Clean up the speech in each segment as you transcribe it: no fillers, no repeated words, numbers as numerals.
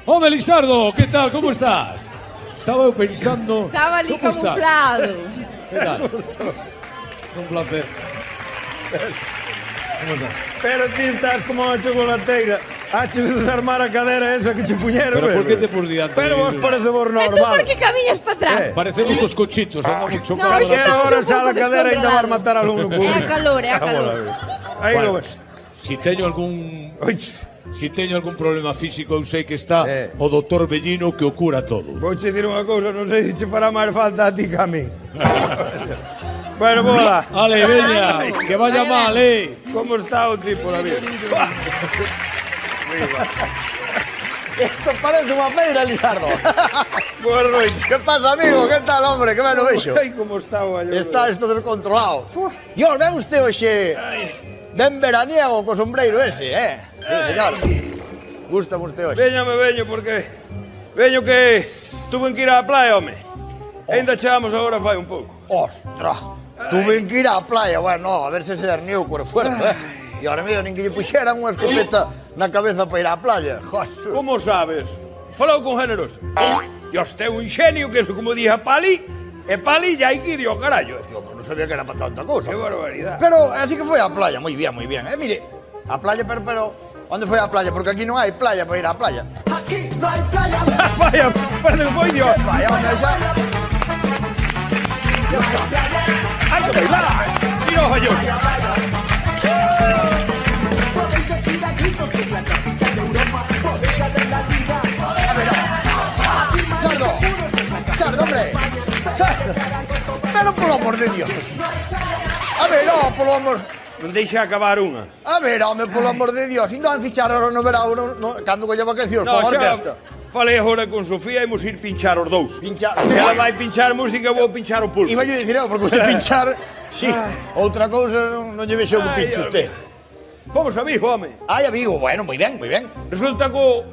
Home, Lisardo, que tal, como estás? Estaba eu pensando... Estaba ali como camuflado. Que tal? Un placer. Como estás? Pero ti estás como unha chocolateira. Haches desarmar a cadera esa que che puñeron. Pero por que te por diante? Pero vos parece vos E tú normal. por que camiñas para atrás? Parecemos os cochitos, andamos No, chocando. hoxe Pero estamos ahora un xa pouco la cadera ainda vas matar a algún É a calor, é a calor. Aí Bueno, lo ves. si teño algún... Oi, Si teño algún problema físico, eu sei que está o doutor Bellino que o cura todo. vou che dir unha cousa, non sei se che fará máis falta a ti que a mí. Bueno, bola. Ale, veña, que vaya mal, Como está o tipo, la vida? Isto parece unha feira, Lisardo. Boa noite. Que pasa, amigo? Que tal, hombre? Que ben o vexo. Ai, como está o año. Está isto descontrolado. Dios, ven usted hoxe ben veraniego co sombreiro ese, Sí, señor. Gústame usted hoxe. Veño, porque... Veño que tuve que ir á playa, home. Ainda chegamos agora fai un pouco. Ostra, tuve que ir á playa, bueno, a ver se herniu co esfuerzo, E ahora mesmo nin que lle puxeran unha escopeta na cabeza para ir á playa. Josu. Como sabes? Falou con generosa. Dios, ten un xenio que eso, como dije a Pali, e Pali ya hai que ir ao carallo. Non sabía que era para tanta cousa. Que barbaridade. Pero así que foi á playa, moi bien, moi bien. Mire, á playa, pero onde foi á playa? Porque aquí non hai playa para ir á playa. Aquí non hai playa. Vaya, parece que foi Dios. Vaya, onde xa? Hai que bailar. Mira o jallón. A ver, Sardo, Sardo, hombre. Sardo. Pero polo amor de Dios. A ver, polo amor... Non deixa acabar unha. A ver, home, polo amor de Dios. Indo a fichar ahora no verão, cando colle vacacións, para a orquesta. Falei agora con Sofía e imos ir pinchar os dous. Pinchar. Ela vai pinchar música e vou pinchar o pulpo. Iba yo dicir eu, porque usted pinchar... Sí, outra cousa non lle vexo que pinche usted. Fomos a Vigo, home. Ai, a Vigo, bueno, moi ben, moi ben. Resulta que o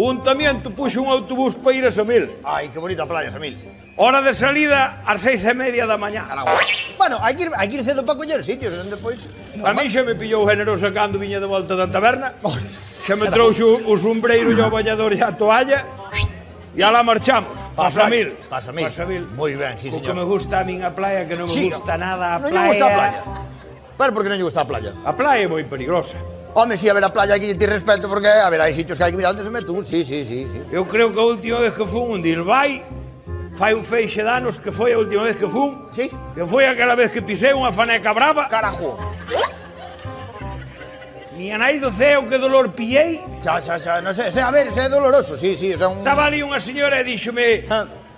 Untamiento puxo un autobús para ir a Samil. Ai, que bonita playa, Samil. Hora de salida ás 6:30 da mañá. Bueno, hai que ir cedo para coller sitios, e depois... A mí xa me pillou generosa cando viña de volta da taberna. Hostia. Xa me trouxo o sombreiro e o bañador e a toalla. E alá marchamos, pa Samil. Pa Samil. Moi ben, sí, O que señor. me gusta a min a playa, que non me gusta nada a non playa. lle gusta a playa. Pero por que non lle gusta a playa? A playa é moi peligrosa. Home, si, a ver, a playa hai que lle ter respeto, porque, a ver, hai sitios que hai que mirar onde se mete un, sí. Eu creo que a última vez que fun un Dilbai, fai un feixe de anos que foi a última vez que fun. Sí? Que foi aquela vez que pisei unha faneca brava. Carajo. Ni a nai do ceo que dolor pillei. Xa, non sei, a ver, é doloroso, sí, o sea, un... Estaba ali unha señora e díxome,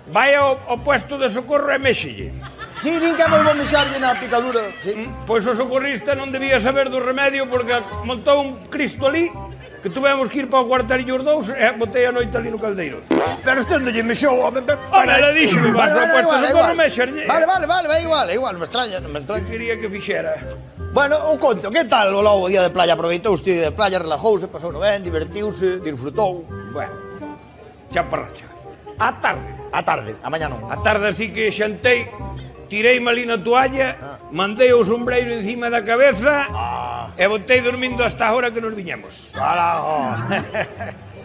vai ao puesto de socorro e méxelle. Sí, din que vou mexarlle na picadura, sí. Pois o socorrista non debía saber do remedio porque montou un Cristo ali que tuvemos que ir para o cuartelillo os dous e botei a noite ali no caldeiro. Pero usted non lle mexou, home... Home, le díxome, vas ao puesto de socorro mexarlle. Vale, igual, me extraña. Que quería que fixera? Bueno, o conto, que tal o logo día de playa? Aproveitou usted o día de playa, relajouse, pasou no ben, divertiuse, disfrutou. Bueno, chaparracha. A tarde. A tarde, a mañá non. A tarde así que xantei, tireime ali na toalla, mandei o sombreiro encima da cabeza e botei dormindo hasta a hora que nos viñamos. Carajo.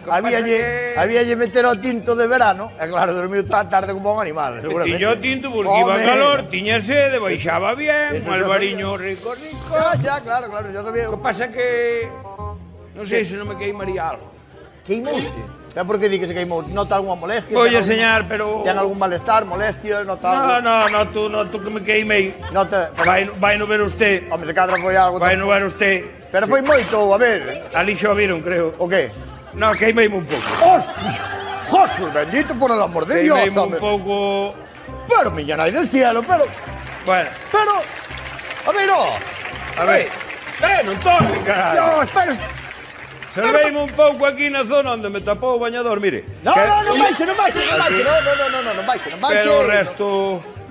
Habíalle meter o tinto de verano, e claro, dormiu toda a tarde como un animal, seguramente. Tiño tinto porque iba calor, tiña sede, baixaba bien, un albariño rico. Xa, claro, xa sabía. O que pasa que... non sei se non me queimaría algo. Queimouse? É porque di que se queimou? Nota algunha molestia? Oye, señor, pero... Ten algún malestar, molestias, nota algo? Noto que me queimei. Nota... Vai no ver usted. Home, se cadra foi algo... Vai no ver usted. Pero foi moito, a ver... Ali xo viron, creo. O que? No, queimeime un pouco. Hostia, Jesús bendito, por el amor de Dios, Queimeime un home. pouco... Pero, miña nai del cielo, pero... Bueno. Pero... A ver, no. A ver. Non toque, caralho. Dios, pero... Serveime un pouco aquí na zona onde me tapou o bañador, mire. Non baixe. Non baixe. Pero o resto...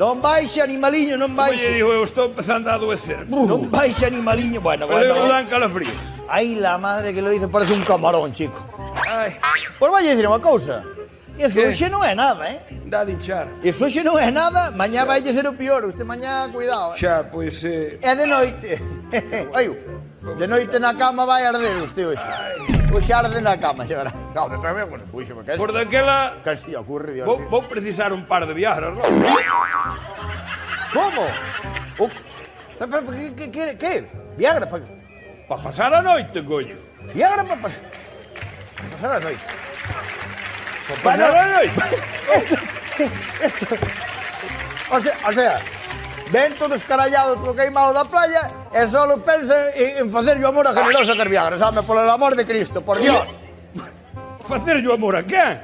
Non baixe, animaliño, non Como lle baixe. digo, eu estou empezando a adoecer. Non baixe, animaliño. Bueno. Pero non dan calafríos. Ai, la madre que lo hizo, parece un camarón, chico. Ai, Pois vai dicir unha cousa. Iso Que? hoxe non é nada, dá de hinchar. Iso hoxe non é nada, mañá vai ser o pior. Usted mañá, cuidado, Xa, pois... É de noite. Ai, de noite na cama vai arder usted hoxe. puxarde na cama, xa verá. No, pero me puxo, porque Por daquela casi ocurre, Dios mío. vou precisar un par de viagras, non? Como? Que? Viagra para... Pa pasar a noite, coño. Viagra para pasar a noite. Pasar a noite. O sea, ven todo escarallado, todo queimado da playa e solo pensa en facerlle amor a generosa que Viagra, sabe? Por el amor de Cristo, por Dios. Facerlle o amor a quen?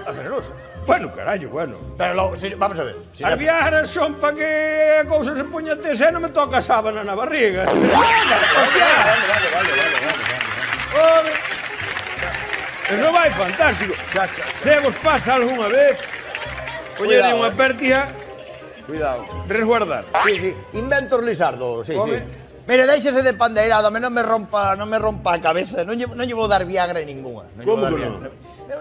A generosa. Bueno, carallo, bueno. Pero logo, vamos a ver. As viajas son pa que a cousa se poña tesa e non me toca a sábana na barriga. Vale. Eso vai fantástico. Se vos pasa algunha vez, collede unha pértiga, Cuidado. resguardar. Sí. Inventos Lizardo, sí. Home. Mire, déixese de pandeirada, non me rompa a cabeza. Non lle vou dar Viagra ningunha. Como que non?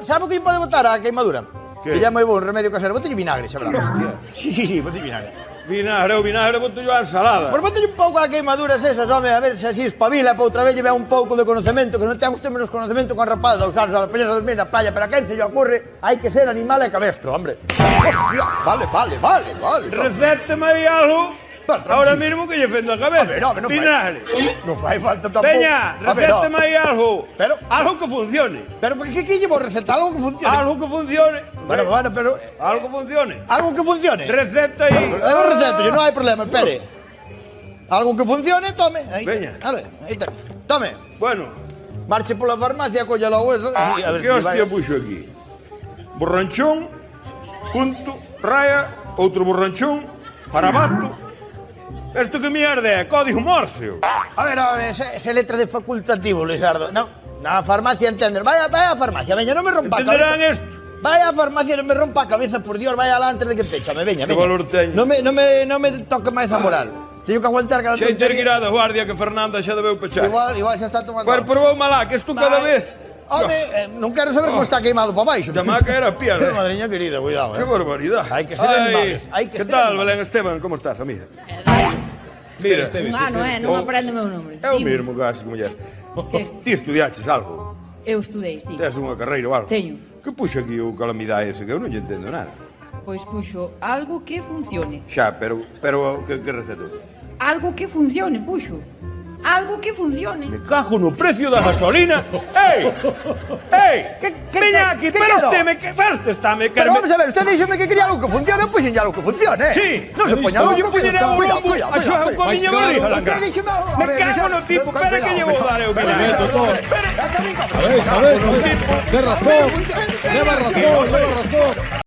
Sabe o que lle pode botar a queimadura? Que? Que lle é moi bon remedio casero. Botelle vinagre, xa verá. Hostia. Sí, botelle vinagre. Vinagre, boto yo a ensalada. Pois botelle un pouco a queimaduras esas, home, a ver se así espabila para outra vez lle vea un pouco de conocemento, que non ten usted menos conocemento con rapada, usar a poñerse a dormir na playa, pero a quen se lle ocurre, hai que ser animal e cabestro, hombre. Hostia, vale. Recétame aí algo, ahora mismo que lle fendo a cabeza. A ver, non Vinagre. Non fai falta tampouco. Veña, recétame aí algo. Pero- Algo que funcione. Pero que lle vou recetar algo que funcione? Algo que funcione. Bueno, pero... Algo que funcione. Algo que funcione. Receta aí. Eu receto, non hai problema, espere. Algo que funcione, tome. Aí Veña. Vale, aí ten. Tome. Bueno, Marche pola farmacia, colla logo eso. A ver que se hostia vai. puxo aquí? Borranchón, punto, raya, outro borranchón, parabato. Esto que mierda é? Código Morse. A ver, esa letra de facultativo, Luisardo. No, na farmacia entender. Vai a farmacia, veña, non me rompa a Entenderán cabeza. isto. Vai a farmacia, non me rompa a cabeza, por Dios, vai alá antes de que pechame, veña. Que valor teño? Non me toque máis a moral. Teño que aguantar cada Xa ter que ir tontería. a da guardia que Fernanda xa debeu pechar. Igual xa está tomando. Pero probou malá, que isto cada vez... Home, non quero saber como está queimado para baixo. Da maca era piel, Madriña querida, cuidado, Qué barbaridad. Hai que ser animales, hai que ¿Qué ser tal, animales. Belén Esteban? ¿Cómo estás, amiga? Mira, Un ano, non aprende o meu nome. é o Dime. mesmo casi, muller. Que- Ti estudiaches algo? Eu estudei, sí. Tes unha carreira ou algo? Teño. Que puxa aquí o calamidade ese, que eu non lle entendo nada. Pois puxo algo que funcione. Xa, pero que recetou? Algo que funcione, puxo. Algo que funcione. Me cago no precio da gasolina. ¡Ey! Veña aquí, pero usted está, me Pero vamos a ver, usted díxeme que quería algo que funcione, pois en algo que funcione. Sí. Non se poña Oye, loco. poñeré o lombo, a xogar coa miña barriga, claro. langa. Usted díxeme algo, a Me ver, cago no tipo, espera que lle vou dar eu. Espera, doctor. Espera. A ver, leva razón.